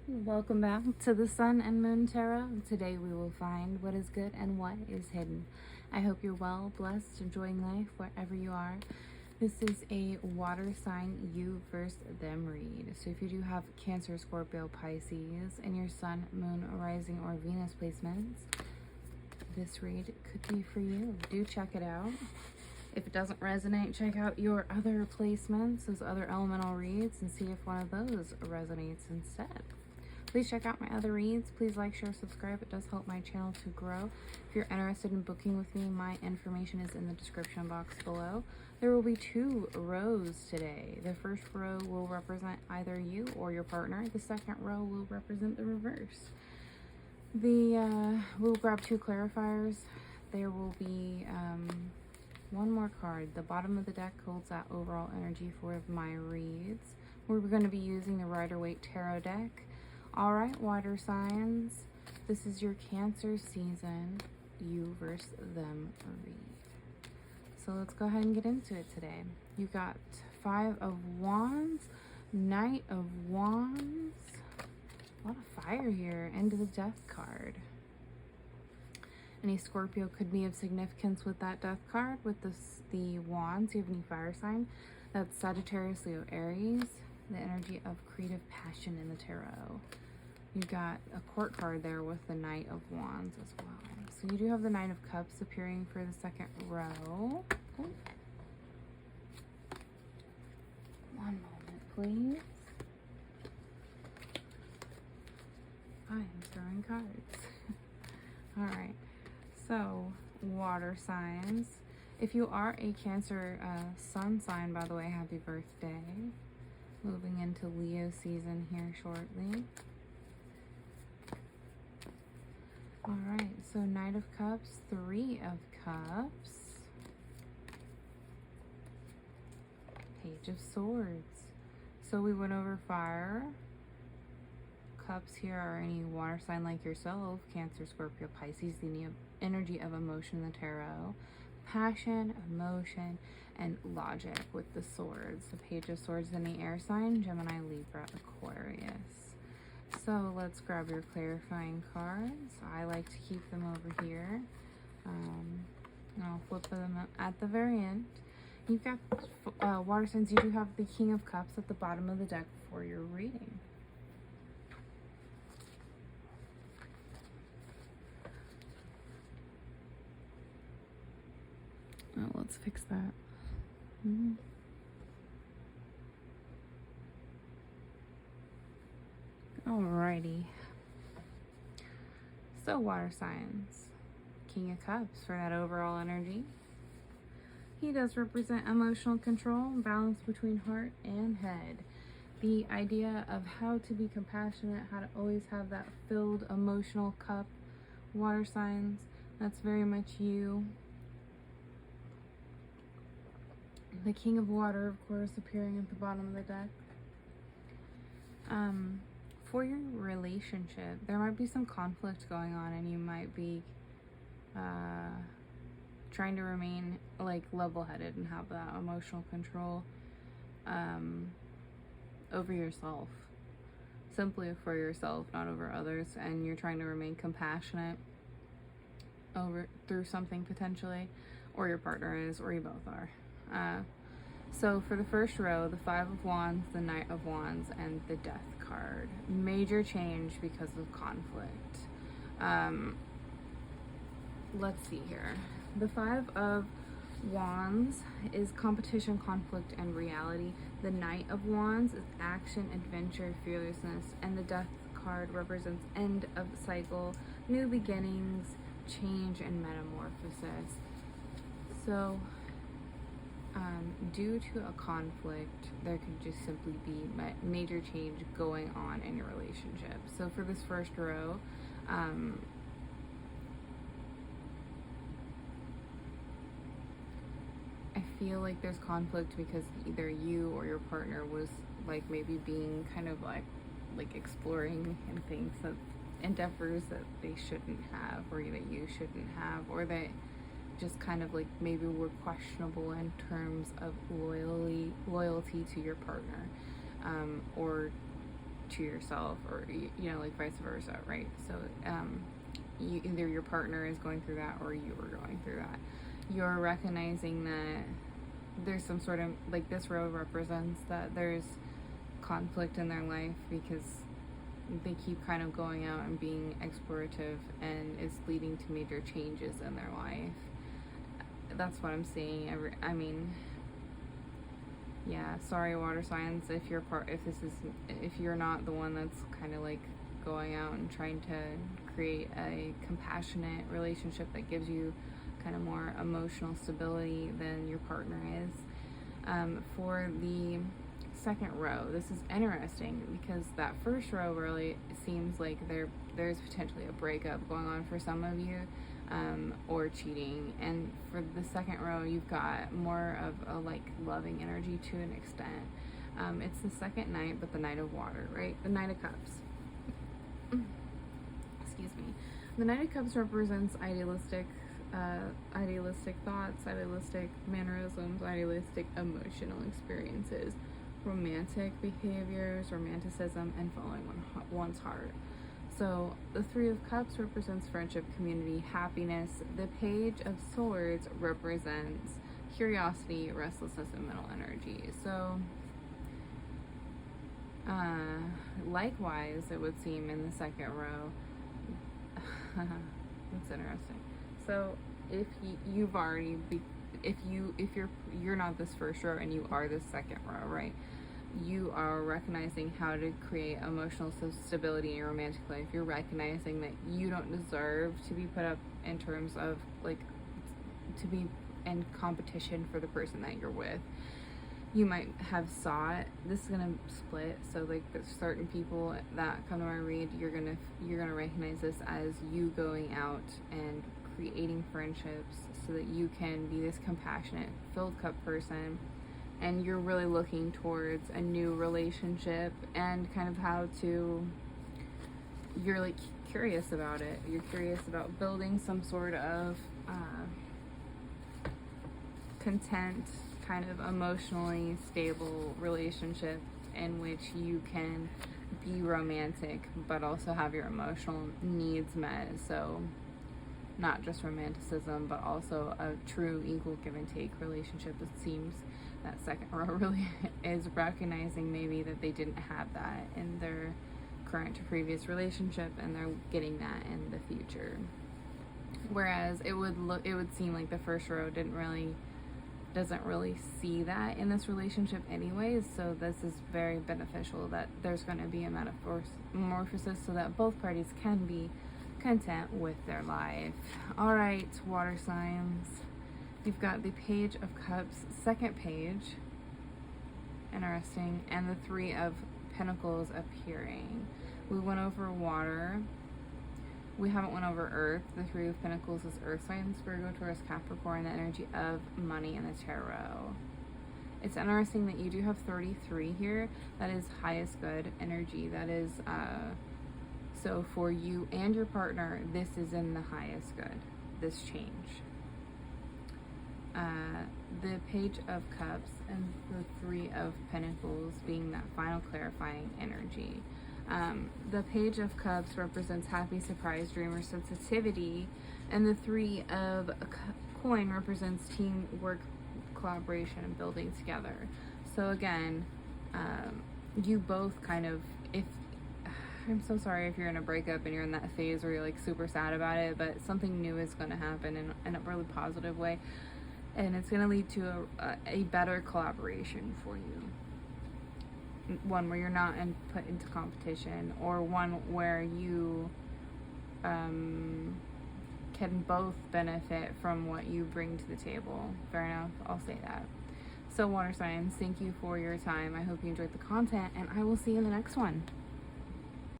Welcome back to the Sun and Moon Tarot. Today we will find what is good and what is hidden. I hope you're well, blessed, enjoying life wherever you are. This is a water sign you versus them read. So if you do have Cancer, Scorpio, Pisces in your Sun, Moon, Rising, or Venus placements, this read could be for you. Do check it out. If it doesn't resonate, check out your other placements, those other elemental reads, and see if one of those resonates instead. Please check out my other reads. Please like, share, subscribe. It does help my channel to grow. If you're interested in booking with me, my information is in the description box below. There will be 2 rows today. The first row will represent either you or your partner. The second row will represent the reverse. We'll grab 2 clarifiers. There will be one more card. The bottom of the deck holds that overall energy for my reads. We're going to be using the Rider-Waite Tarot deck. Alright, water signs, this is your Cancer season, you versus them read. So let's go ahead and get into it today. You got 5 of Wands, Knight of Wands, a lot of fire here, End of the Death card. Any Scorpio could be of significance with that Death card. With the Wands, you have any fire sign? That's Sagittarius, Leo, Aries, the energy of creative passion in the tarot. You've got a court card there with the Knight of Wands as well. So you do have the Knight of Cups appearing for the second row. Oh. One moment, please. I am throwing cards. Alright, so water signs. If you are a Cancer sun sign, by the way, happy birthday. Moving into Leo season here shortly. Alright, so Knight of Cups, 3 of Cups, Page of Swords. So we went over fire. Cups here are any water sign like yourself, Cancer, Scorpio, Pisces, the energy of emotion in the tarot. Passion, emotion, and logic with the swords. The Page of Swords in the air sign, Gemini, Libra, Aquarius. So let's grab your clarifying cards. I like to keep them over here. I'll flip them at the very end. You've got water signs. You do have the King of Cups at the bottom of the deck for your reading. Oh, let's fix that. Alrighty. So water signs. King of Cups for that overall energy. He does represent emotional control, balance between heart and head. The idea of how to be compassionate, how to always have that filled emotional cup. Water signs, that's very much you. The King of Water, of course, appearing at the bottom of the deck. For your relationship, there might be some conflict going on, and you might be trying to remain like level-headed and have that emotional control over yourself, simply for yourself, not over others, and you're trying to remain compassionate through something potentially, or your partner is, or you both are. So for the first row, the 5 of Wands, the Knight of Wands, and the Death card. Major change because of conflict. Let's see here. The 5 of Wands is competition, conflict, and reality. The Knight of Wands is action, adventure, fearlessness, and the Death card represents end of cycle, new beginnings, change, and metamorphosis. So due to a conflict, there could just simply be major change going on in your relationship. So for this first row, I feel like there's conflict because either you or your partner was like maybe being kind of like exploring and things that endeavors that they shouldn't have, or that you shouldn't have, or that just kind of like maybe were questionable in terms of loyalty to your partner, or to yourself, or you know, like vice versa, right? So either your partner is going through that or you are going through that. You're recognizing that there's some sort of, like, this row represents that there's conflict in their life because they keep kind of going out and being explorative, and it's leading to major changes in their life. That's what I'm seeing. I mean, yeah, sorry, water signs, if you're not the one that's kind of like going out and trying to create a compassionate relationship that gives you kind of more emotional stability than your partner is. For the second row, this is interesting because that first row really seems like there's potentially a breakup going on for some of you, or cheating. And for the second row, you've got more of a like loving energy to an extent. It's the second night, but the Knight of Water, right? The Knight of Cups. Excuse me. The Knight of Cups represents idealistic thoughts, idealistic mannerisms, idealistic emotional experiences, romantic behaviors, romanticism, and following one's heart. So the Three of Cups represents friendship, community, happiness. The Page of Swords represents curiosity, restlessness, and mental energy. So likewise, it would seem in the second row. That's interesting. So if you're not this first row and you are this second row, right? You are recognizing how to create emotional stability in your romantic life. You're recognizing that you don't deserve to be put up in terms of like to be in competition for the person that you're with. You might have sought, this is gonna split, so like there's certain people that come to my read, you're gonna recognize this as you going out and creating friendships so that you can be this compassionate, filled cup person, and you're really looking towards a new relationship and kind of how to, you're like curious about it. You're curious about building some sort of content, kind of emotionally stable relationship in which you can be romantic but also have your emotional needs met. So not just romanticism, but also a true equal give and take relationship. It seems that second row really is recognizing maybe that they didn't have that in their current or previous relationship, and they're getting that in the future. Whereas it would seem like the first row doesn't really see that in this relationship anyways. So this is very beneficial that there's going to be a metamorphosis so that both parties can be content with their life. All right, water signs. You've got the Page of Cups, second page. Interesting. And the Three of Pentacles appearing. We went over water. We haven't went over earth. The Three of Pentacles is earth signs, Virgo, Taurus, Capricorn, the energy of money in the tarot. It's interesting that you do have 33 here. That is highest good energy. That is, so for you and your partner, this is in the highest good, this change. The Page of Cups and the Three of Pentacles being that final clarifying energy. The Page of Cups represents happy, surprise, dreamer, sensitivity, and the Three of Coin represents teamwork, collaboration, and building together. So again, you both kind of, I'm so sorry if you're in a breakup and you're in that phase where you're like super sad about it, but something new is going to happen in a really positive way, and it's going to lead to a better collaboration for you. One where you're not put into competition, or one where you can both benefit from what you bring to the table. Fair enough, I'll say that. So water signs, thank you for your time. I hope you enjoyed the content, and I will see you in the next one.